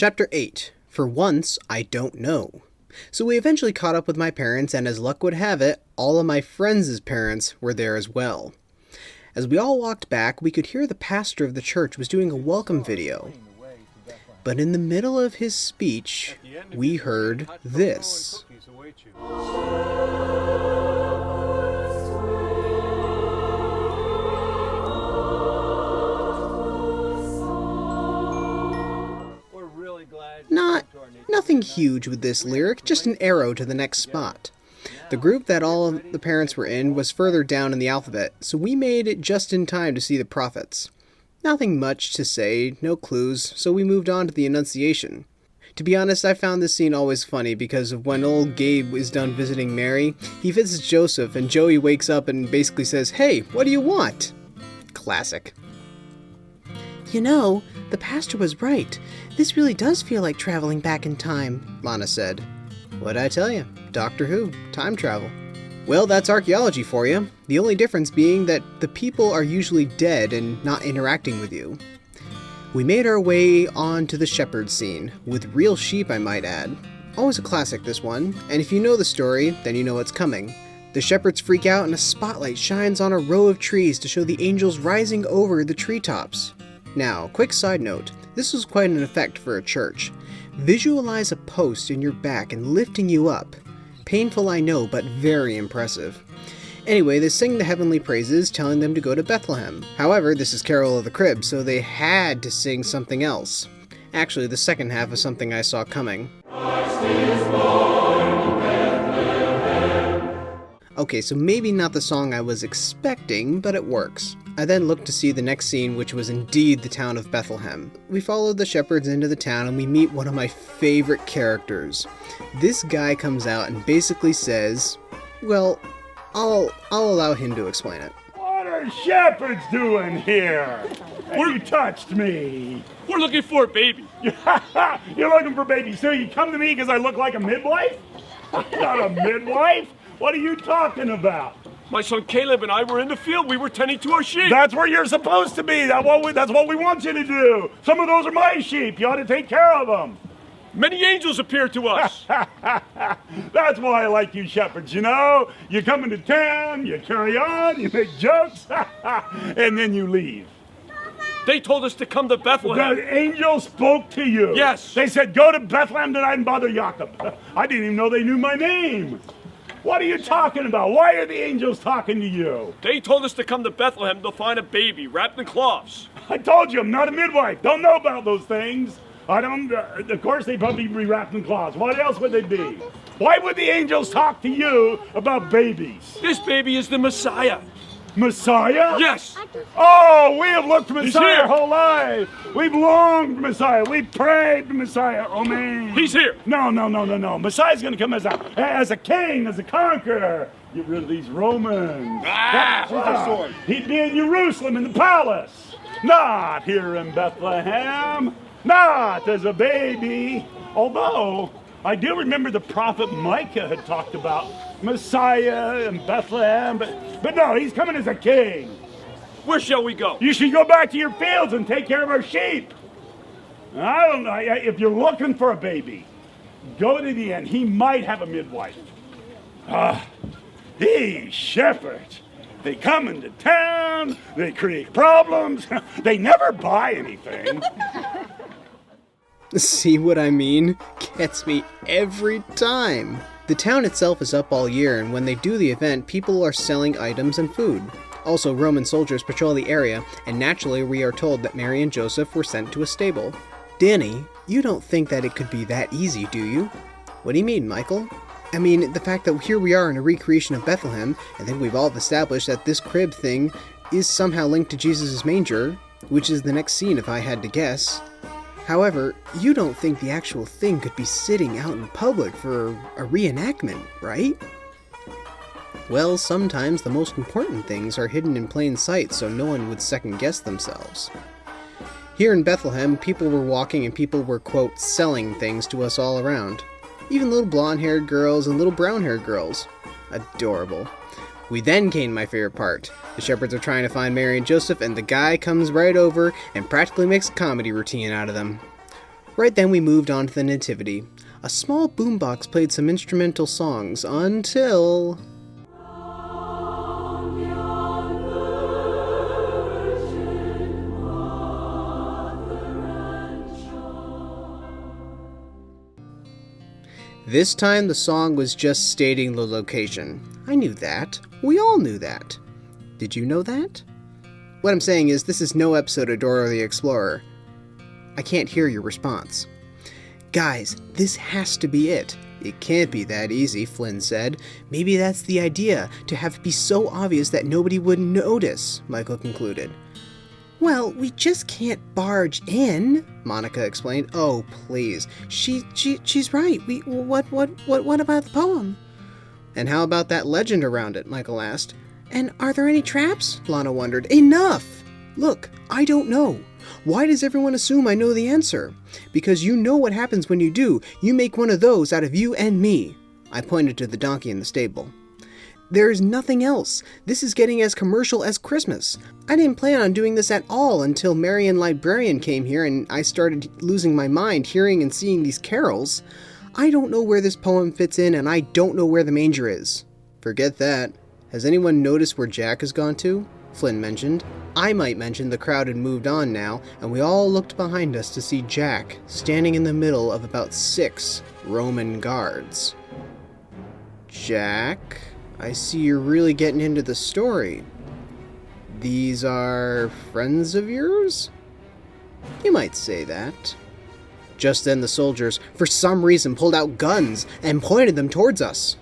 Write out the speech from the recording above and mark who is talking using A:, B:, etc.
A: Chapter 8. For Once, I Don't Know. So we eventually caught up with my parents, and as luck would have it, all of my friends' parents were there as well. As we all walked back, we could hear the pastor of the church was doing a welcome video. But in the middle of his speech, we heard this. Nothing huge with this lyric, just an arrow to the next spot. The group that all of the parents were in was further down in the alphabet, so we made it just in time to see the prophets. Nothing much to say, no clues, so we moved on to the Annunciation. To be honest, I found this scene always funny because of when old Gabe is done visiting Mary, he visits Joseph and Joey wakes up and basically says, "Hey, what do you want?" Classic.
B: You know, the pastor was right. This really does feel like traveling back in time,
A: Lana said. What'd I tell you? Doctor Who, time travel. Well, that's archaeology for you. The only difference being that the people are usually dead and not interacting with you. We made our way on to the shepherd scene, with real sheep I might add. Always a classic, this one, and if you know the story, then you know what's coming. The shepherds freak out and a spotlight shines on a row of trees to show the angels rising over the treetops. Now, quick side note, this was quite an effect for a church. Visualize a post in your back and lifting you up. Painful, I know, but very impressive. Anyway, they sing the heavenly praises, telling them to go to Bethlehem. However, this is Carol of the Crib, so they had to sing something else. Actually, the second half is something I saw coming. Okay, so maybe not the song I was expecting, but it works. I then looked to see the next scene, which was indeed the town of Bethlehem. We followed the shepherds into the town and we meet one of my favorite characters. This guy comes out and basically says, well, I'll allow him to explain it.
C: What are shepherds doing here? You touched me.
D: We're looking for a baby.
C: You're looking for a baby, so you come to me because I look like a midwife? I'm not a midwife. What are you talking about?
D: My son Caleb and I were in the field. We were tending to our sheep.
C: That's where you're supposed to be. That's what we want you to do. Some of those are my sheep. You ought to take care of them.
D: Many angels appeared to us.
C: That's why I like you shepherds, you know? You come into town, you carry on, you make jokes, and then you leave.
D: They told us to come to Bethlehem.
C: The angel spoke to you.
D: Yes.
C: They said, go to Bethlehem tonight and bother Jacob. I didn't even know they knew my name. What are you talking about? Why are the angels talking to you?
D: They told us to come to Bethlehem to find a baby wrapped in cloths.
C: I told you, I'm not a midwife. Don't know about those things. I don't, of course they'd probably be wrapped in cloths. What else would they be? Why would the angels talk to you about babies?
D: This baby is the Messiah.
C: Messiah?
D: Yes.
C: Oh, we have looked for Messiah our whole life. We've longed for Messiah. We've prayed for Messiah. Oh, man.
D: He's here.
C: No. Messiah's going to come as a king, as a conqueror. Get rid of these Romans.
D: Sword.
C: He'd be in Jerusalem in the palace. Not here in Bethlehem. Not as a baby. Although, I do remember the prophet Micah had talked about Messiah and Bethlehem, but no, he's coming as a king.
D: Where shall we go?
C: You should go back to your fields and take care of our sheep. I don't know, if you're looking for a baby, go to the end. He might have a midwife. These shepherds, they come into town, they create problems, they never buy anything.
A: See what I mean? Gets me every time. The town itself is up all year, and when they do the event, people are selling items and food. Also, Roman soldiers patrol the area, and naturally we are told that Mary and Joseph were sent to a stable. Danny, you don't think that it could be that easy, do you? What do you mean, Michael? I mean, the fact that here we are in a recreation of Bethlehem, I think we've all established that this crib thing is somehow linked to Jesus' manger, which is the next scene if I had to guess. However, you don't think the actual thing could be sitting out in public for a reenactment, right? Well, sometimes the most important things are hidden in plain sight so no one would second guess themselves. Here in Bethlehem, people were walking and people were, quote, selling things to us all around. Even little blonde-haired girls and little brown-haired girls. Adorable. We then came to my favorite part. The shepherds are trying to find Mary and Joseph, and the guy comes right over and practically makes a comedy routine out of them. Right then we moved on to the Nativity. A small boombox played some instrumental songs until... This time the song was just stating the location. I knew that. We all knew that. Did you know that? What I'm saying is, this is no episode of Dora the Explorer. I can't hear your response. Guys, this has to be it. It can't be that easy, Flynn said. Maybe that's the idea, to have it be so obvious that nobody would notice, Michael concluded.
B: Well, we just can't barge in,
A: Monica explained. Oh, please.
B: She's right. What about the poem?
A: And how about that legend around it? Michael asked.
B: And are there any traps?
A: Lana wondered. Enough! Look, I don't know. Why does everyone assume I know the answer? Because you know what happens when you do. You make one of those out of you and me. I pointed to the donkey in the stable. There's nothing else. This is getting as commercial as Christmas. I didn't plan on doing this at all until Marion Librarian came here and I started losing my mind hearing and seeing these carols. I don't know where this poem fits in and I don't know where the manger is. Forget that. Has anyone noticed where Jack has gone to? Flynn mentioned. I might mention the crowd had moved on now, and we all looked behind us to see Jack standing in the middle of about 6 Roman guards. Jack, I see you're really getting into the story. These are friends of yours? You might say that. Just then the soldiers, for some reason, pulled out guns and pointed them towards us.